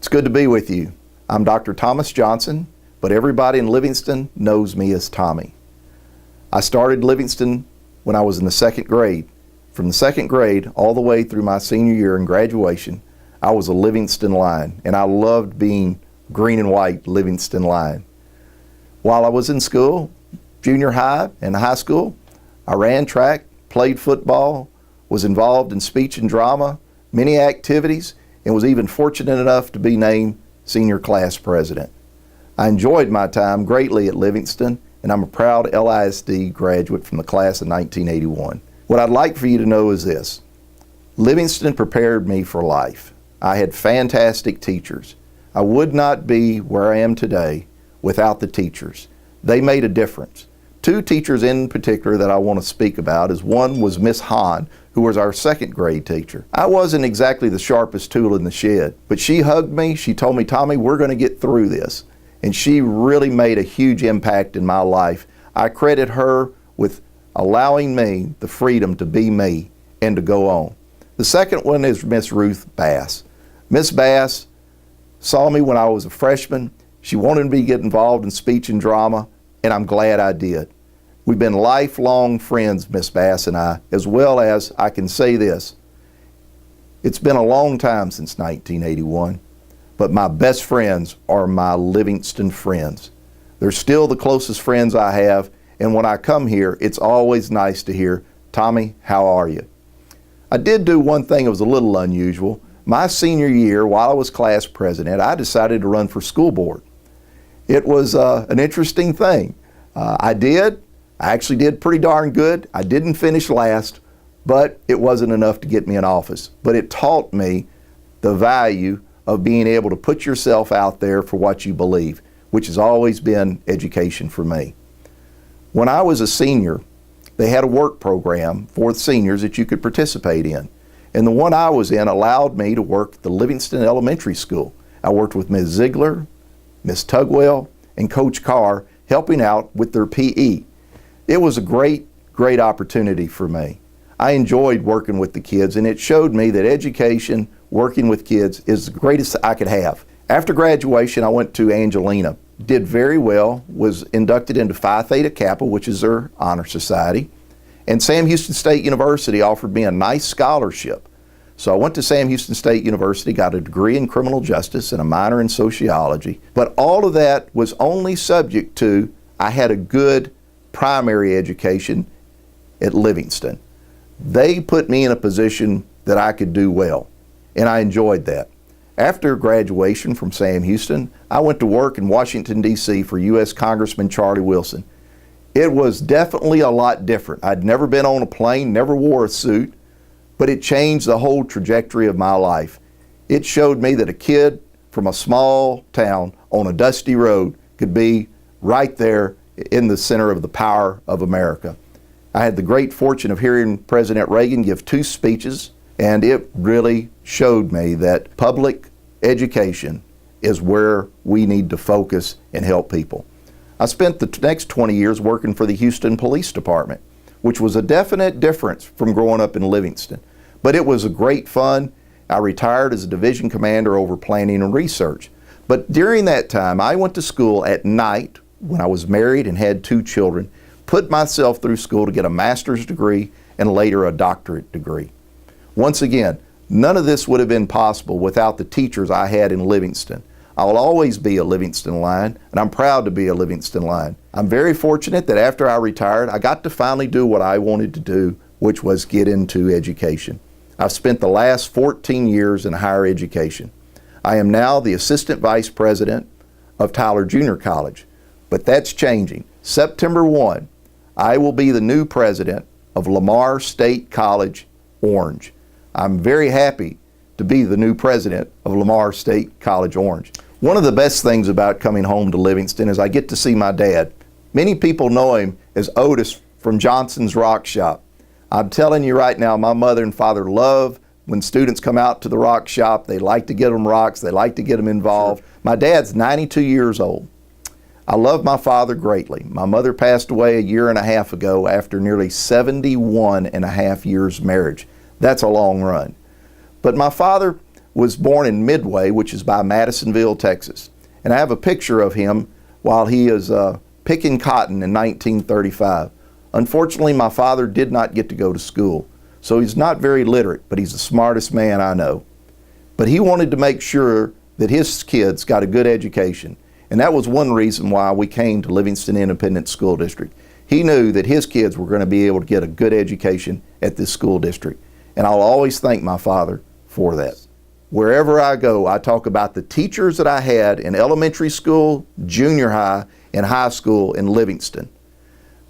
It's good to be with you. I'm Dr. Thomas Johnson, but everybody in Livingston knows me as Tommy. I started Livingston when I was in the second grade. From the second grade all the way through my senior year and graduation, I was a Livingston Lion, and I loved being green and white Livingston Lion. While I was in school, junior high and high school, I ran track, played football, was involved in speech and drama, many activities, and was even fortunate enough to be named senior class president. I enjoyed my time greatly at Livingston, and I'm a proud LISD graduate from the class of 1981. What I'd like for you to know is this: Livingston prepared me for life. I had fantastic teachers. I would not be where I am today without the teachers. They made a difference. Two teachers in particular that I want to speak about is one was Miss Hahn, who was our second grade teacher. I wasn't exactly the sharpest tool in the shed, but she hugged me. She told me, "Tommy, we're going to get through this." And she really made a huge impact in my life. I credit her with allowing me the freedom to be me and to go on. The second one is Miss Ruth Bass. Miss Bass saw me when I was a freshman. She wanted me to get involved in speech and drama, and I'm glad I did. We've been lifelong friends, Miss Bass and I, as well as I can say this: it's been a long time since 1981, but my best friends are my Livingston friends. They're still the closest friends I have, and when I come here, it's always nice to hear, "Tommy, how are you?" I did do one thing that was a little unusual. My senior year, while I was class president, I decided to run for school board. It was an interesting thing. I actually did pretty darn good. I didn't finish last, but it wasn't enough to get me in office. But it taught me the value of being able to put yourself out there for what you believe, which has always been education for me. When I was a senior, they had a work program for the seniors that you could participate in. And the one I was in allowed me to work at the Livingston Elementary School. I worked with Ms. Ziegler, Ms. Tugwell, and Coach Carr, helping out with their PE. It was a great opportunity for me. I enjoyed working with the kids, and it showed me that education, working with kids, is the greatest I could have. After graduation, I went to Angelina, did very well, was inducted into Phi Theta Kappa, which is their honor society, and Sam Houston State University offered me a nice scholarship. So I went to Sam Houston State University, got a degree in criminal justice and a minor in sociology, but all of that was only subject to I had a good primary education at Livingston. They put me in a position that I could do well, and I enjoyed that. After graduation from Sam Houston, I went to work in Washington, D.C. for U.S. Congressman Charlie Wilson. It was definitely a lot different. I'd never been on a plane, never wore a suit, but it changed the whole trajectory of my life. It showed me that a kid from a small town on a dusty road could be right there in the center of the power of America. I had the great fortune of hearing President Reagan give 2 speeches, and it really showed me that public education is where we need to focus and help people. I spent the next 20 years working for the Houston Police Department, which was a definite difference from growing up in Livingston. But it was a great fun. I retired as a division commander over planning and research. But during that time, I went to school at night when I was married and had 2 children, put myself through school to get a master's degree and later a doctorate degree. Once again, none of this would have been possible without the teachers I had in Livingston. I will always be a Livingston Lion, and I'm proud to be a Livingston Lion. I'm very fortunate that after I retired, I got to finally do what I wanted to do, which was get into education. I've spent the last 14 years in higher education. I am now the Assistant Vice President of Tyler Junior College, but that's changing. September 1, I will be the new president of Lamar State College, Orange. I'm very happy to be the new president of Lamar State College, Orange. One of the best things about coming home to Livingston is I get to see my dad. Many people know him as Otis from Johnson's Rock Shop. I'm telling you right now, my mother and father love when students come out to the rock shop. They like to get them rocks. They like to get them involved. Sure. My dad's 92 years old. I love my father greatly. My mother passed away a year and a half ago after nearly 71 and a half years marriage. That's a long run. But my father was born in Midway, which is by Madisonville, Texas. And I have a picture of him while he is picking cotton in 1935. Unfortunately, my father did not get to go to school, so he's not very literate, but he's the smartest man I know. But he wanted to make sure that his kids got a good education, and that was one reason why we came to Livingston Independent School District. He knew that his kids were going to be able to get a good education at this school district, and I'll always thank my father for that. Wherever I go, I talk about the teachers that I had in elementary school, junior high, and high school in Livingston.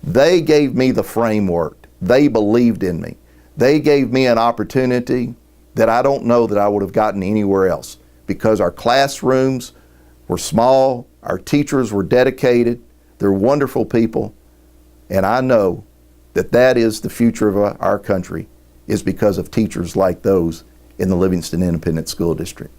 They gave me the framework. They believed in me. They gave me an opportunity that I don't know that I would have gotten anywhere else, because our classrooms were small, our teachers were dedicated, they're wonderful people, and I know that that is the future of our country, is because of teachers like those in the Livingston Independent School District.